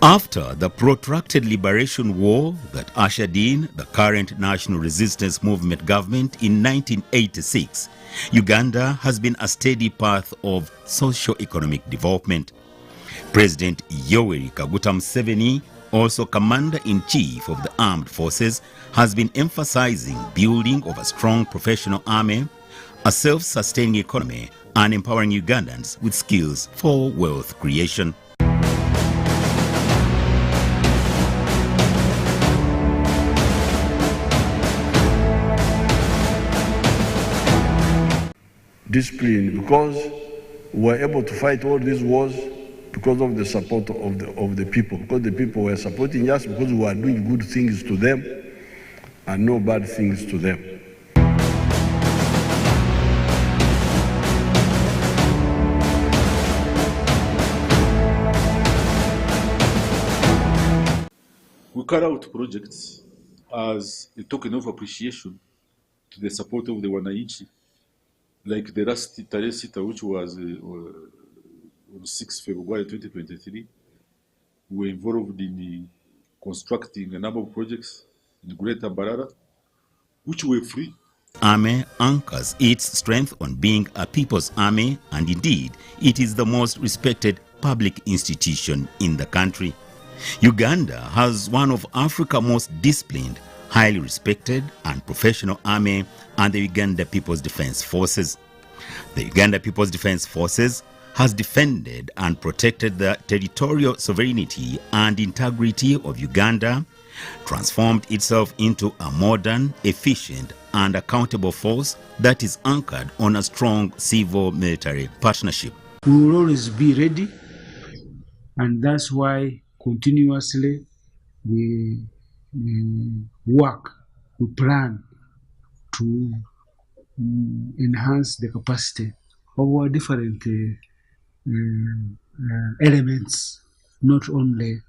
After the protracted liberation war that ushered in the current National Resistance Movement government in 1986, Uganda has been a steady path of socio-economic development. President Yoweri Kaguta Museveni, also Commander-in-Chief of the Armed Forces, has been emphasizing building of a strong professional army, a self-sustaining economy, and empowering Ugandans with skills for wealth creation. Discipline, because we were able to fight all these wars because of the support of the people, because the people were supporting us, because we were doing good things to them and no bad things to them. We carry out projects as a token of appreciation to the support of the Wananchi, like the last Tarehe Sita, which was on 6 February 2023. We were involved in constructing a number of projects in Greater Mbarara, which were free. Army anchors its strength on being a people's army, and indeed, it is the most respected public institution in the country. Uganda has one of Africa's most disciplined, highly respected and professional army, and the Uganda People's Defense Forces. The Uganda People's Defense Forces has defended and protected the territorial sovereignty and integrity of Uganda, transformed itself into a modern, efficient, and accountable force that is anchored on a strong civil-military partnership. We will always be ready, and that's why continuously we work, we plan to enhance the capacity of our different elements, not only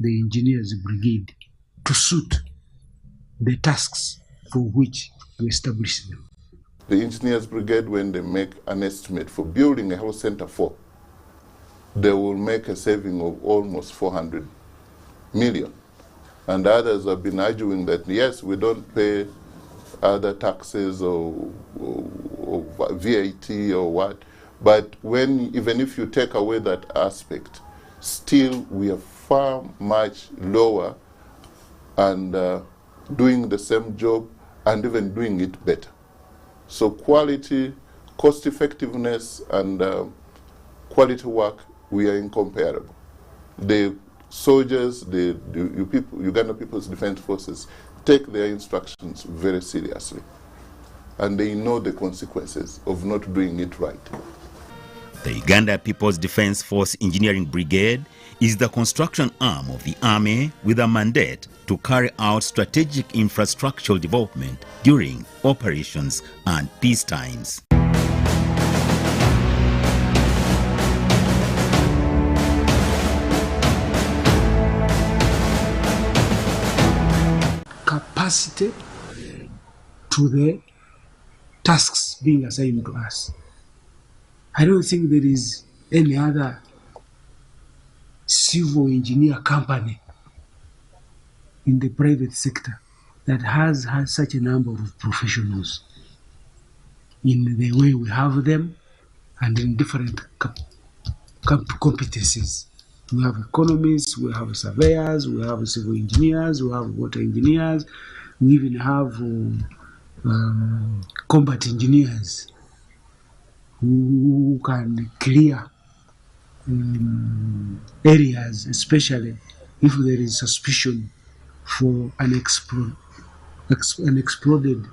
the engineers brigade, to suit the tasks for which we establish them. The engineers brigade, when they make an estimate for building a health center they will make a saving of almost 400 million. And others have been arguing that, yes, we don't pay other taxes or VAT or what, but even if you take away that aspect, still we are far much lower and doing the same job and even doing it better. So quality, cost effectiveness, and quality work, we are incomparable. The soldiers, the Uganda People's Defense Forces take their instructions very seriously, and they know the consequences of not doing it right. The Uganda People's Defense Force Engineering Brigade is the construction arm of the Army with a mandate to carry out strategic infrastructural development during operations and peace times. Capacity to the tasks being assigned to us. I don't think there is any other civil engineer company in the private sector that has such a number of professionals in the way we have them and in different competencies. We have economists, we have surveyors, we have civil engineers, we have water engineers, we even have combat engineers who can clear areas, especially if there is suspicion for unexploded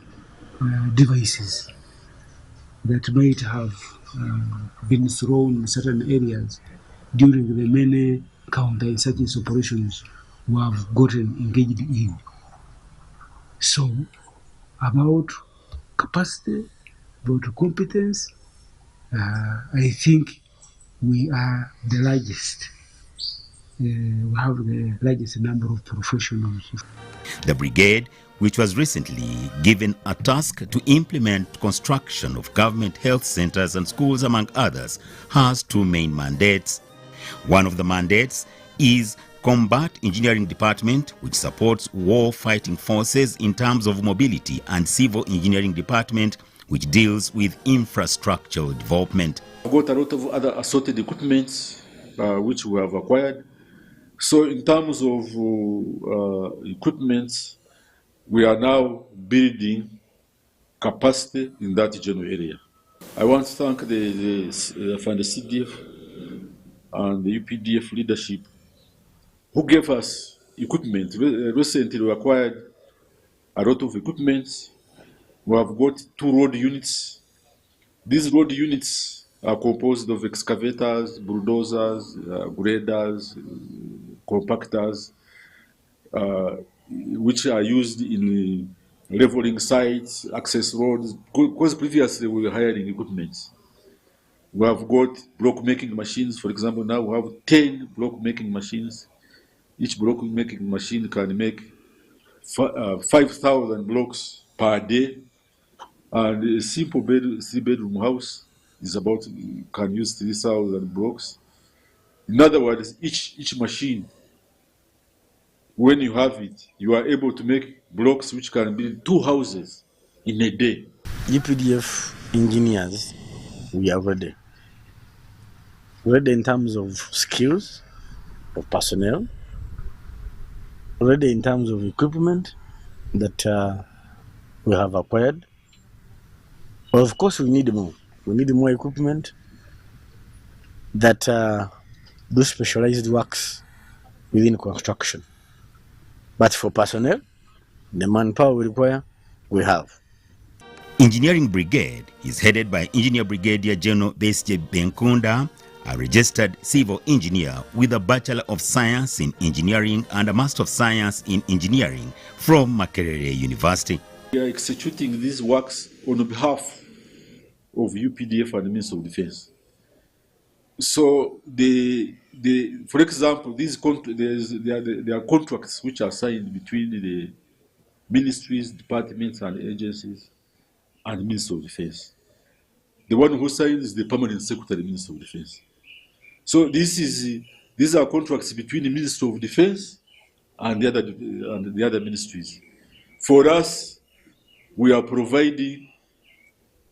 devices that might have been thrown in certain areas during the many counterinsurgency operations we have gotten engaged in. So, about capacity, about competence, I think we are the largest. We have the largest number of professionals. The brigade, which was recently given a task to implement construction of government health centers and schools, among others, has two main mandates. One of the mandates is Combat Engineering Department, which supports war-fighting forces in terms of mobility, and Civil Engineering Department, which deals with infrastructural development. I've got a lot of other assorted equipment which we have acquired. So in terms of equipment, we are now building capacity in that general area. I want to thank the CDF and the UPDF leadership who gave us equipment. Recently we acquired a lot of equipment. We have got 2 road units. These road units are composed of excavators, bulldozers, graders, compactors, which are used in leveling sites, access roads, because previously we were hiring equipment. We have got block making machines. For example, now we have 10 block making machines. Each block making machine can make 5,000 blocks per day. And a simple 3-bedroom house is about, can use 3,000 blocks. In other words, each machine, when you have it, you are able to make blocks which can build 2 houses in a day. UPDF engineers, we are ready. Ready in terms of skills, of personnel, ready in terms of equipment that we have acquired. But of course, we need more. We need more equipment that do specialized works within construction. But for personnel, the manpower we require, we have. Engineering Brigade is headed by Engineer Brigadier General Besje Benkunda, a registered civil engineer with a Bachelor of Science in Engineering and a Master of Science in Engineering from Makerere University. We are executing these works on behalf of UPDF and the Ministry of Defense. So, for example, there are contracts which are signed between the ministries, departments, and agencies and the Ministry of Defense. The one who signs is the Permanent Secretary of the Ministry of Defense. So these are contracts between the Ministry of Defense and the other ministries. For us, we are providing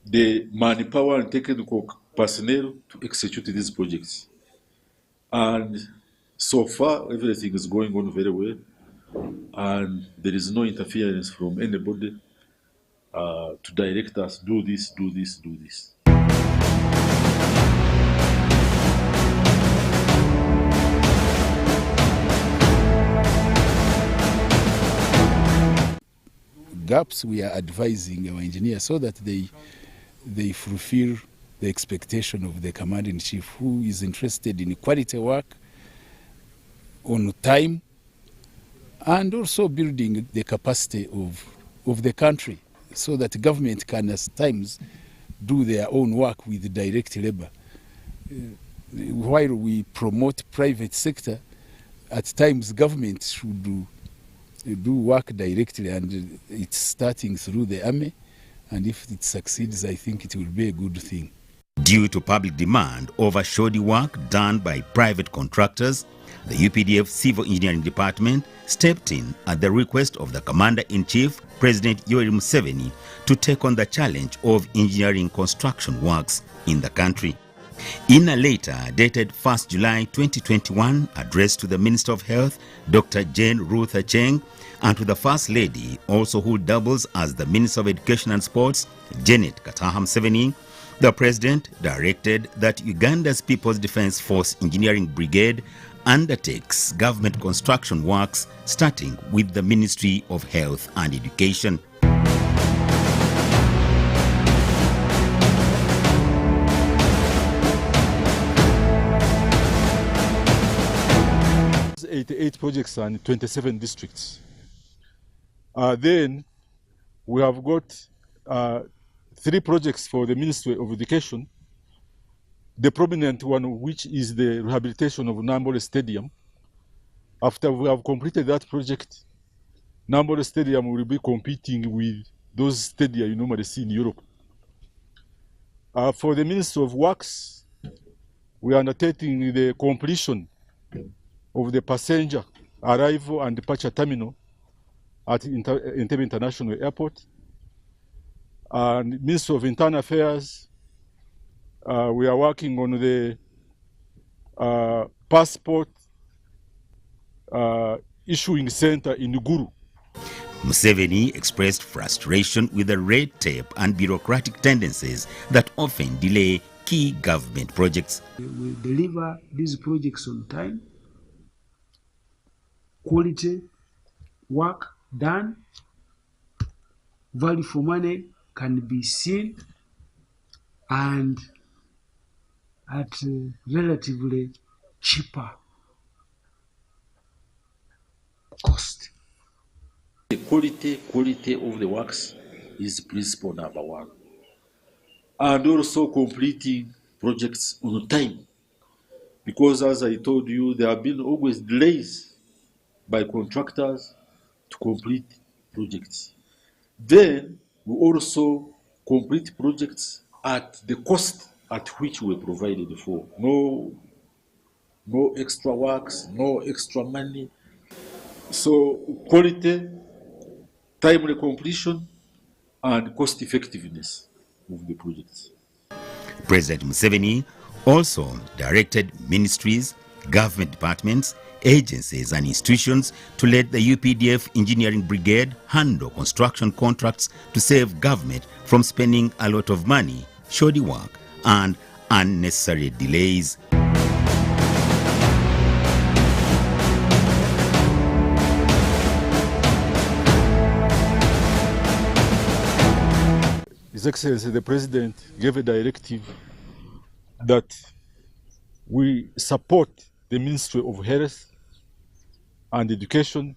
the manpower and technical personnel to execute these projects. And so far, everything is going on very well, and there is no interference from anybody to direct us, do this, do this, do this. Gaps we are advising our engineers so that they fulfill the expectation of the Commander-in-Chief, who is interested in quality work on time and also building the capacity of the country so that government can at times do their own work with direct labor. While we promote private sector, at times government should do work directly, and it's starting through the army, and if it succeeds, I think it will be a good thing. Due to public demand over shoddy work done by private contractors, the UPDF Civil Engineering Department stepped in at the request of the Commander-in-Chief, President Yoweri Museveni, to take on the challenge of engineering construction works in the country. In a letter dated 1st July 2021 addressed to the Minister of Health, Dr. Jane Ruth Acheng, and to the First Lady, also who doubles as the Minister of Education and Sports, Janet Kataha Museveni, the President directed that Uganda's People's Defence Force Engineering Brigade undertakes government construction works starting with the Ministry of Health and Education. 88 projects and 27 districts. Then we have got 3 projects for the Ministry of Education. The prominent one, which is the rehabilitation of Nambole Stadium. After we have completed that project, Nambole Stadium will be competing with those stadia you normally see in Europe. For the Ministry of Works, we are undertaking the completion of the passenger arrival and departure terminal at Entebbe International Airport. And Ministry of Internal Affairs, we are working on the passport issuing center in Guru. Museveni expressed frustration with the red tape and bureaucratic tendencies that often delay key government projects. We deliver these projects on time, quality work done, value for money can be seen, and at relatively cheaper cost. The quality of the works is principle number one. And also completing projects on time. Because as I told you, there have been always delays by contractors to complete projects. Then we also complete projects at the cost at which we provided for. No extra works, no extra money. So quality, timely completion, and cost effectiveness of the projects. President Museveni also directed ministries, government departments, agencies and institutions to let the Updf Engineering Brigade handle construction contracts to save government from spending a lot of money, shoddy work and unnecessary delays. His Excellency the President gave a directive that we support the Ministry of Health and Education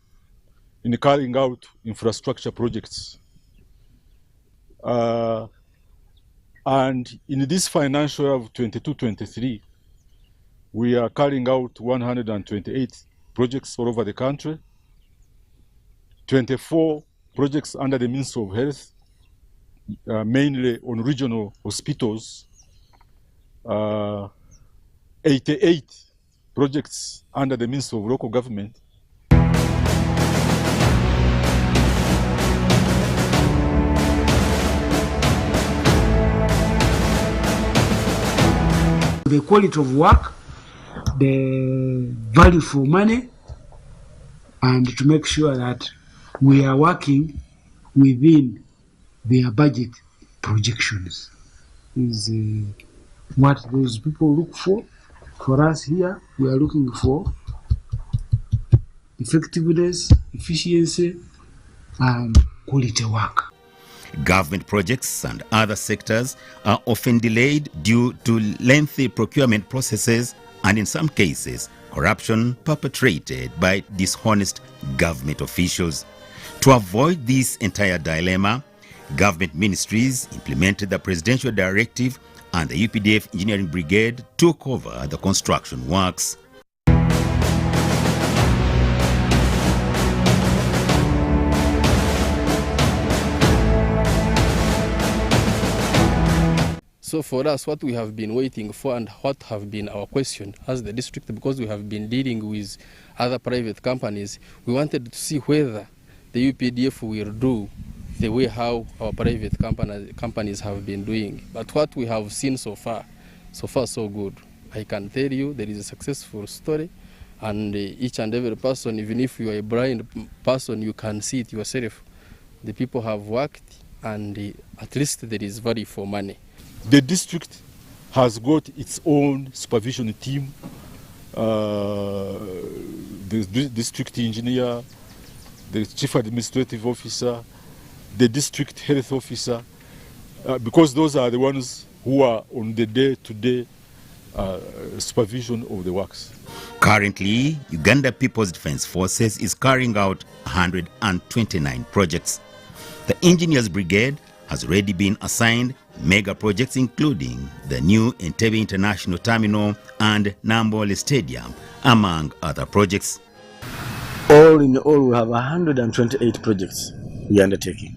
in carrying out infrastructure projects. And in this financial year of 22-23, we are carrying out 128 projects all over the country, 24 projects under the Ministry of Health, mainly on regional hospitals, 88 projects under the Ministry of Local Government. The quality of work, the value for money, and to make sure that we are working within their budget projections is what those people look for. For us here, we are looking for effectiveness, efficiency, and quality work. Government projects and other sectors are often delayed due to lengthy procurement processes and, in some cases, corruption perpetrated by dishonest government officials. To avoid this entire dilemma, government ministries implemented the presidential directive and the Updf Engineering Brigade took over the construction works. So for us, what we have been waiting for and what have been our question as the district, because we have been dealing with other private companies, we wanted to see whether the UPDF will do the way how our private companies have been doing. But what we have seen so far so good. I can tell you there is a successful story, and each and every person, even if you are a blind person, you can see it yourself. The people have worked, and at least there is value for money. The district has got its own supervision team, the district engineer, the chief administrative officer, the district health officer, because those are the ones who are on the day-to-day supervision of the works. Currently, Uganda People's Defense Forces is carrying out 129 projects. The Engineers Brigade has already been assigned mega projects including the new Entebbe International Terminal and Nambole Stadium, among other projects. All in all, we have 128 projects we are undertaking.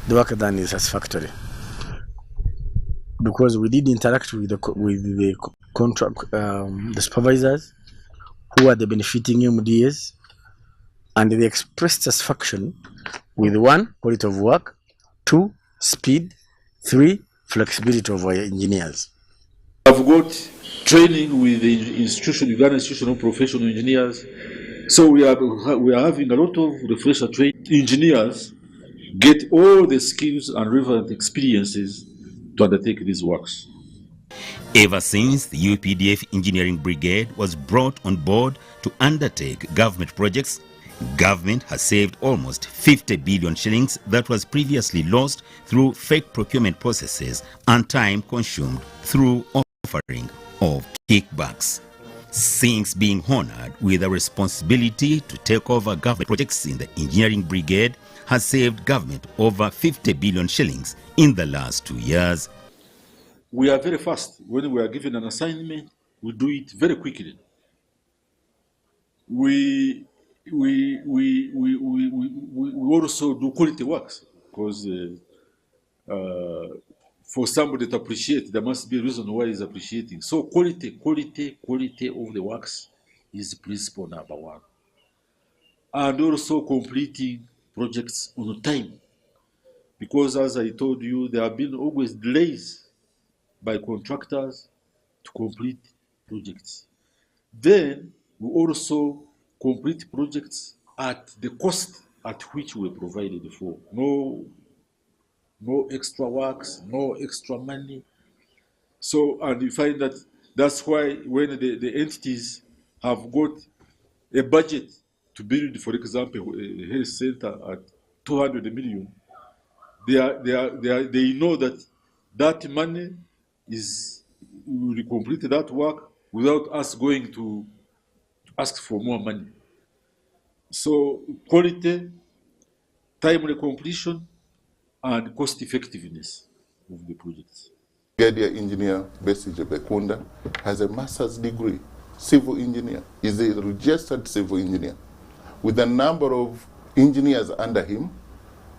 the work done is satisfactory, because we did interact with the contract, the supervisors who are the benefiting MDAs, and they expressed satisfaction with 1, quality of work, 2, speed, 3, flexibility of our engineers. I've got training with the institution, Uganda Institution of Professional Engineers. So we are having a lot of refresher training. Engineers get all the skills and relevant experiences to undertake these works. Ever since the UPDF Engineering Brigade was brought on board to undertake government projects, government has saved almost 50 billion shillings that was previously lost through fake procurement processes and time consumed through offering of kickbacks. Since being honored with a responsibility to take over government projects in the Engineering Brigade has saved government over 50 billion shillings in the last 2 years. We are very fast. When we are given an assignment, we do it very quickly. We also do quality works, because for somebody to appreciate, there must be a reason why he's appreciating. So quality of the works is principle number 1. And also completing projects on time, because as I told you, there have been always delays by contractors to complete projects. Then we also complete projects at the cost at which we provided for. No extra works, no extra money. So, and you find that that's why when the entities have got a budget to build, for example, a health center at 200 million, they know that money will complete that work without us going to ask for more money. So quality, timely completion, and cost effectiveness of the projects. Brigadier Engineer Besije Bekunda has a master's degree, civil engineer. He's a registered civil engineer with a number of engineers under him,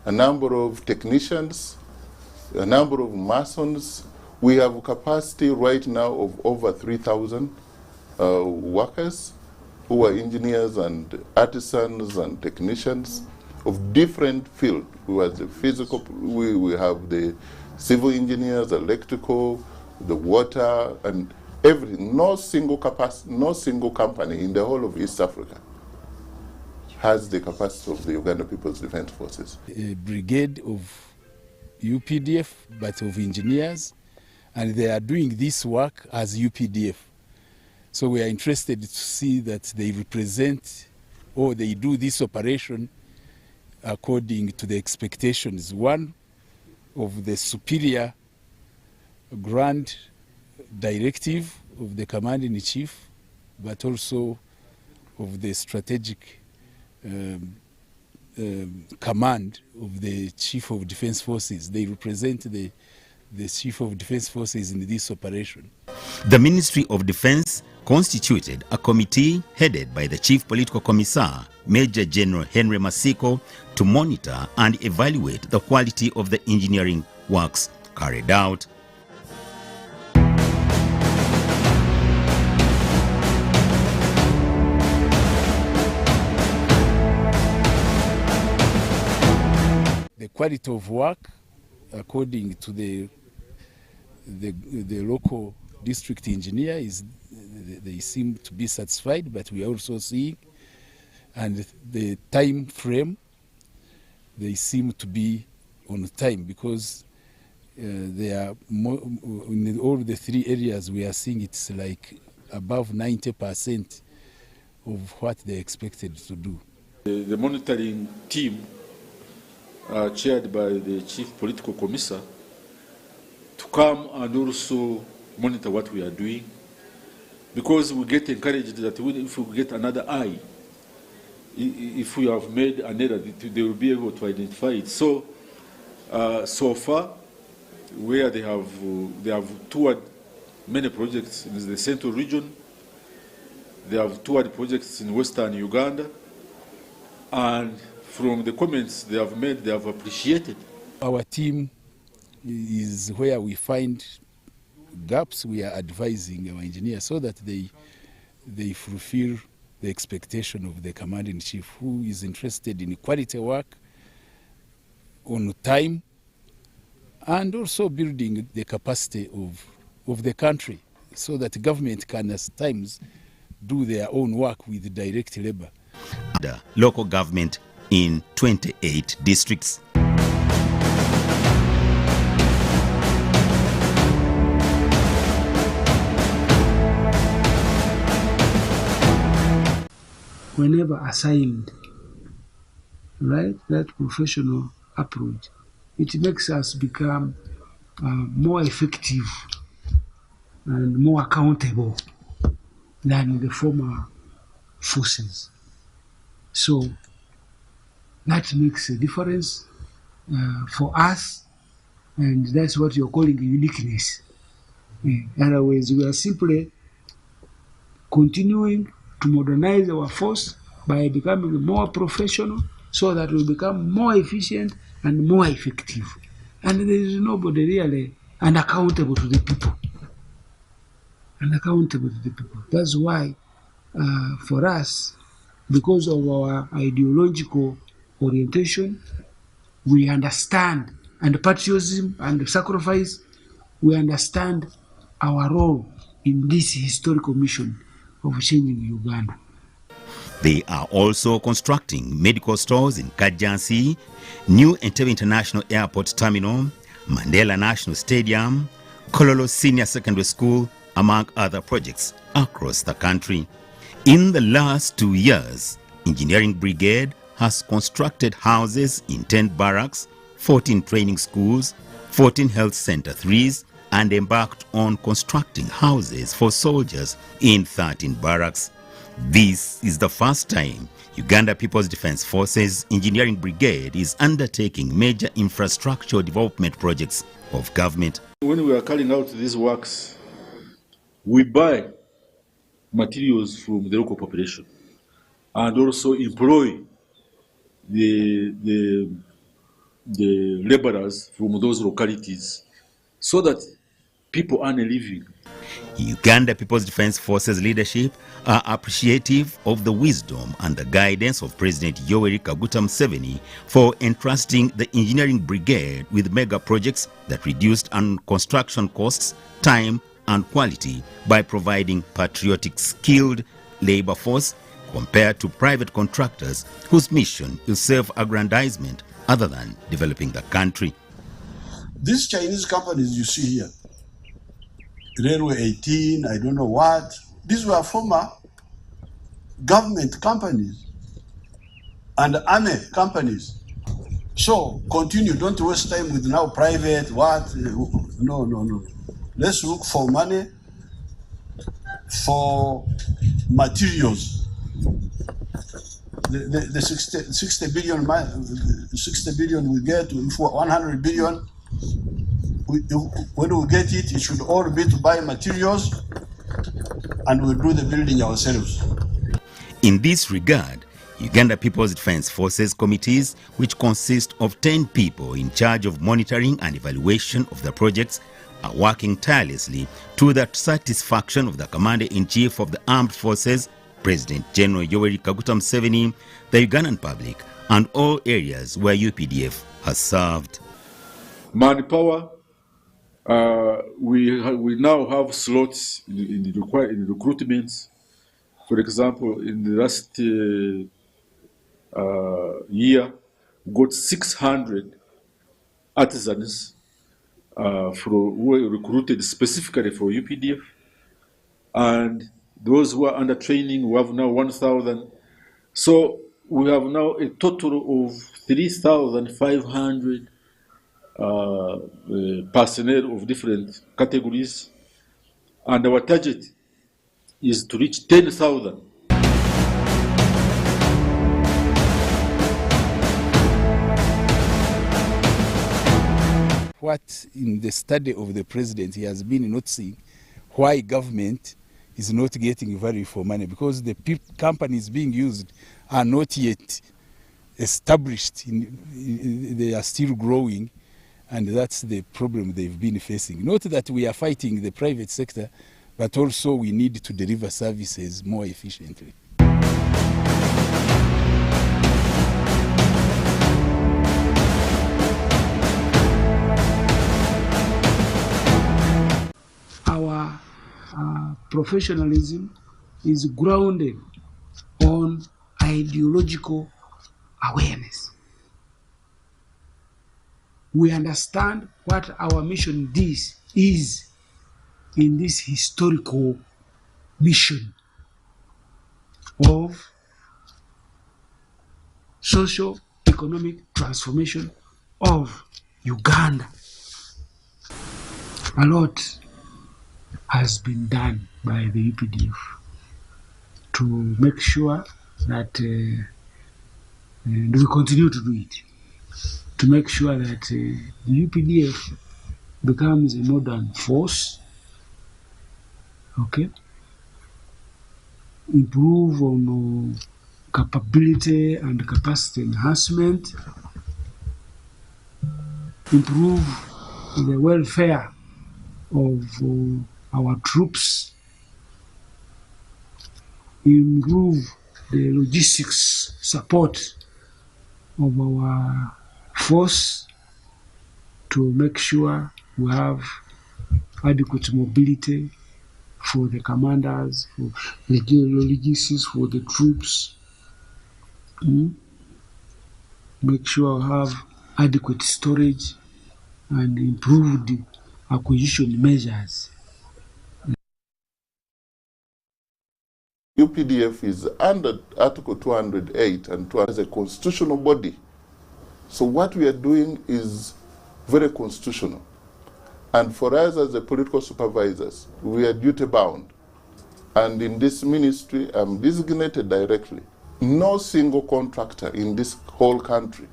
a number of technicians, a number of masons. We have a capacity right now of over 3,000 workers who are engineers and artisans and technicians of different fields. We have the physical, we have the civil engineers, electrical, the water, and everything. No single company in the whole of East Africa has the capacity of the Uganda People's Defense Forces. A brigade of UPDF, but of engineers, and they are doing this work as UPDF. So we are interested to see that they represent, or they do this operation according to the expectations. One, of the superior grand directive of the Commander-in-Chief, but also of the strategic command of the Chief of Defense Forces. They represent the Chief of Defense Forces in this operation. The Ministry of Defense constituted a committee headed by the Chief Political Commissar, Major General Henry Masiko, to monitor and evaluate the quality of the engineering works carried out. The quality of work, according to the local district engineer, they seem to be satisfied, but we are also seeing, and the time frame, they seem to be on time, because they are more, in all the 3 areas we are seeing it's like above 90% of what they expected to do. The monitoring team, chaired by the Chief Political Commissar, to come and also monitor what we are doing, because we get encouraged that if we get another eye, if we have made an error, they will be able to identify it. So, so far, where they have toured many projects in the central region, they have toured projects in western Uganda, and from the comments they have made, they have appreciated Our team is where we find gaps. We are advising our engineers so that they fulfill the expectation of the commander-in-chief, who is interested in quality work on time and also building the capacity of the country so that government can at times do their own work with direct labor. The local government in 28 districts. Whenever assigned, right, that professional approach, it makes us become more effective and more accountable than the former forces. So that makes a difference for us, and that's what you're calling uniqueness. In other words, we are simply continuing to modernize our force by becoming more professional so that we become more efficient and more effective. And there is nobody really unaccountable to the people. Unaccountable to the people. That's why for us, because of our ideological orientation, we understand, and patriotism and sacrifice, we understand our role in this historical mission of changing Uganda. They are also constructing medical stores in Kajansi, New Entebbe International Airport Terminal, Mandela National Stadium, Kololo Senior Secondary School, among other projects across the country. In the last 2 years, Engineering Brigade has constructed houses in 10 barracks, 14 training schools, 14 health center 3s, and embarked on constructing houses for soldiers in 13 barracks. This is the first time Uganda People's Defence Forces Engineering Brigade is undertaking major infrastructure development projects of government. When we are carrying out these works, we buy materials from the local population and also employ the laborers from those localities so that people earn a living. Uganda People's Defence Forces leadership are appreciative of the wisdom and the guidance of President Yoweri Kaguta Museveni for entrusting the Engineering Brigade with mega projects that reduced construction costs, time and quality by providing patriotic skilled labor force compared to private contractors whose mission is self-aggrandizement other than developing the country. These Chinese companies you see here, Railway 18, I don't know what, these were former government companies and army companies. So continue, don't waste time with now private, what, no. Let's look for money for materials. The 60 billion we get, if 100 billion, when we get it, it should all be to buy materials and we'll do the building ourselves. In this regard, Uganda People's Defence Forces committees, which consist of 10 people in charge of monitoring and evaluation of the projects, are working tirelessly to the satisfaction of the Commander-in-Chief of the Armed Forces, President General Yoweri Kaguta Museveni, the Ugandan public, and all areas where UPDF has served. Manpower, we now have slots in the recruitments. For example, in the last year, we got 600 artisans who were recruited specifically for UPDF. And those who are under training, we have now 1,000. So we have now a total of 3,500 personnel of different categories. And our target is to reach 10,000. What in the study of the president he has been noticing why government is not getting value for money, because the companies being used are not yet established, they are still growing, And that's the problem they've been facing. Not that we are fighting the private sector, but also we need to deliver services more efficiently. Our professionalism is grounded on ideological awareness. We understand what our mission is in this historical mission of socio-economic transformation of Uganda. A lot has been done by the UPDF to make sure that, and we continue to do it, to make sure that the UPDF becomes a modern force, okay? Improve on capability and capacity enhancement, improve the welfare of our troops, improve the logistics support of our force to make sure we have adequate mobility for the commanders, for the logistics for the troops. Make sure we have adequate storage and improved acquisition measures. UPDF is under Article 208 and 200 as a constitutional body. So what we are doing is very constitutional. And for us as the political supervisors, we are duty bound. And in this ministry, I'm designated directly. No single contractor in this whole country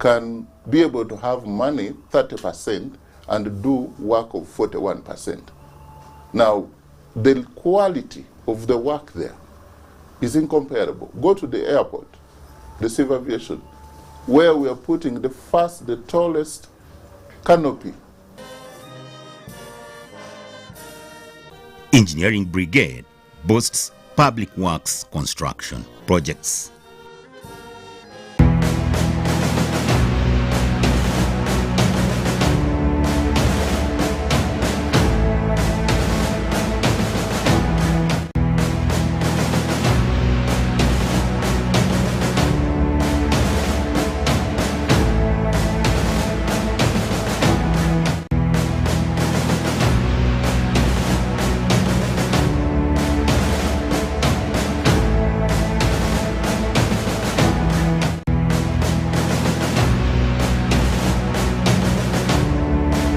can be able to have money 30% and do work of 41%. Now, the quality of the work there is incomparable. Go to the airport, the civil aviation, where we are putting the tallest canopy. Engineering Brigade boasts public works construction projects